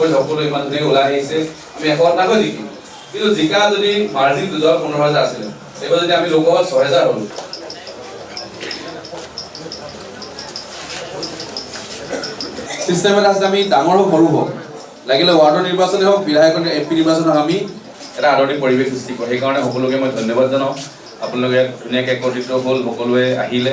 কৰি সকলো ইমান ধুনীয়াকৈ ওলাই আহিছে আমি 100 জিকিম কিন্তু জিকা যদি মাৰ্জিন 15,000 আছিলে এইবাৰ যদি আমি লোকসভাত 6,000 হলো সিস্টেমত আছে আমি ডাঙৰ হোক সৰু হোক লাগিলে ওয়াৰ্ডৰ নিৰ্বাচনে হোক বিধায়কৰ এমপি নিৰ্বাচন হোক আমি এটা আদৰণি পৰিৱেশ সৃষ্টি কৰোঁ সেইকাৰণে সকলোকে মই ধন্যবাদ জনাওঁ আপোনালোকে ধুনীয়াকৈ একত্ৰিত হ'ল সকলোৱে আহিলে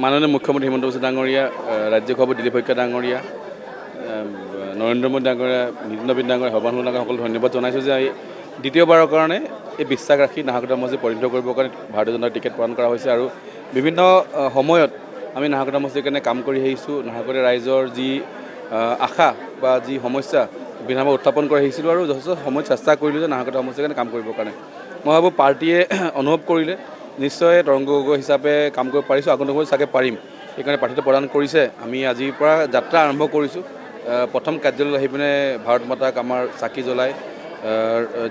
মাননীয় মুখ্যমন্ত্ৰী হিমন্ত বিশ্ব ডাঙৰীয়া ৰাজ্য সভাপতি দিলীপ শইকীয়া ডাঙৰীয়া নৰেন্দ্ৰ মোদী ডাঙৰীয়া নীতিন নবীন ডাঙৰীয়া সৰ্বানন্দ ডাঙৰীয়া সকলো ধন্যবাদ জনাইছোঁ যে দ্বিতীয়বাৰৰ কাৰণে এই বিশ্বাস ৰাখি নাহৰকটীয়া সমষ্টি পৰিণত কৰিবৰ কাৰণে ভাৰতীয় জনতা টিকেট প্ৰদান কৰা হৈছে আৰু বিভিন্ন সময়ত আমি নাহৰকটীয়া সমষ্টিৰ কাৰণে কাম কৰি আহিছোঁ নাহৰকটীয়া ৰাইজৰ যি আশা বা যি সমস্যা বিধানসভাত উত্থাপন কৰি আহিছিলোঁ আৰু যথেষ্ট সময়ত চেষ্টা কৰিলোঁ যে নাহৰকটীয়া সমষ্টিৰ কাৰণে কাম কৰিবৰ কাৰণে মই ভাবোঁ পাৰ্টীয়ে অনুভৱ কৰিলে নিশ্চয় তৰংগ গগৈ হিচাপে কাম কৰিব পাৰিছোঁ আগন্তুক সময়ত চাগে পাৰিম সেইকাৰণে প্ৰাৰ্থীটো প্ৰদান কৰিছে আমি আজিৰ পৰা যাত্ৰা আৰম্ভ কৰিছোঁ প্ৰথম কাৰ্যালয়লৈ আহি পিনে ভাৰত মাতাক আমাৰ চাকি জ্বলাই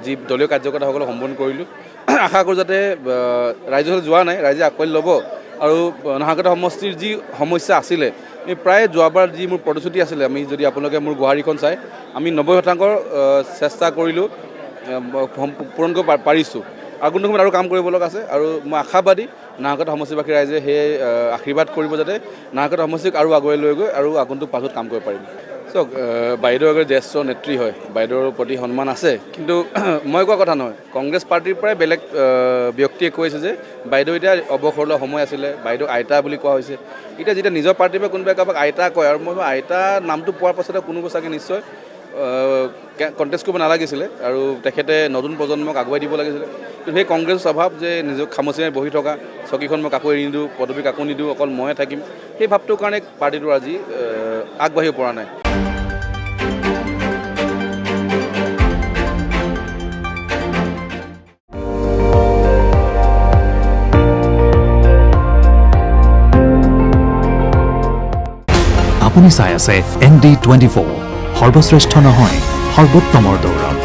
যি দলীয় কাৰ্যকৰ্তাসকলক সম্বোধন কৰিলোঁ আশা কৰোঁ যাতে ৰাইজৰ যোৱা নাই ৰাইজে আঁকোৱালি ল'ব আৰু নাহৰকটীয়া সমষ্টিৰ যি সমস্যা আছিলে আমি প্ৰায় যোৱাবাৰ যি মোৰ প্ৰতিশ্ৰুতি আছিলে আমি যদি আপোনালোকে মোৰ গুৱাহাটীখন চাই আমি 90% চেষ্টা কৰিলোঁ পূৰণ কৰিব পাৰিছোঁ আগন্তুক সময়ত আৰু কাম কৰিব লগা আছে আৰু মই আশাবাদী নাহৰকটীয়া সমষ্টিবাসী ৰাইজে সেই আশীৰ্বাদ কৰিব যাতে নাহৰকটীয়া সমষ্টিক আৰু আগুৱাই লৈ গৈ আৰু আগন্তুক পাছত কাম কৰিব পাৰিম চাওক বাইদেউ এগৰাকী জ্যেষ্ঠ নেত্ৰী হয় বাইদেউৰ প্ৰতি সন্মান আছে কিন্তু মই কোৱা কথা নহয় কংগ্ৰেছ পাৰ্টীৰ পৰাই বেলেগ ব্যক্তিয়ে কৈছে যে বাইদেউ এতিয়া অৱসৰলৈ সময় আছিলে বাইদেউ আইতা বুলি কোৱা হৈছে এতিয়া যেতিয়া নিজৰ পাৰ্টীৰ পৰা কোনোবাই কাৰোবাক আইতা কয় আৰু মই আইতা নামটো পোৱাৰ পাছতে কোনোবা চাগে নিশ্চয় কণ্টেষ্ট কৰিব নালাগিছিলে আৰু তেখেতে নতুন প্ৰজন্মক আগুৱাই দিব লাগিছিলে কিন্তু সেই কংগ্ৰেছৰ স্বভাৱ যে নিজক খামুচি বহি থকা চকীখন মই কাকো এৰি নিদিওঁ পদবী কাকো নিদিওঁ অকল ময়ে থাকিম সেই ভাৱটোৰ কাৰণে পাৰ্টীটো আজি আগবাঢ়িব পৰা নাই আপুনি চাই আছে ND24 সৰ্বশ্ৰেষ্ঠ নহয় সৰ্বোত্তমৰ দৌৰত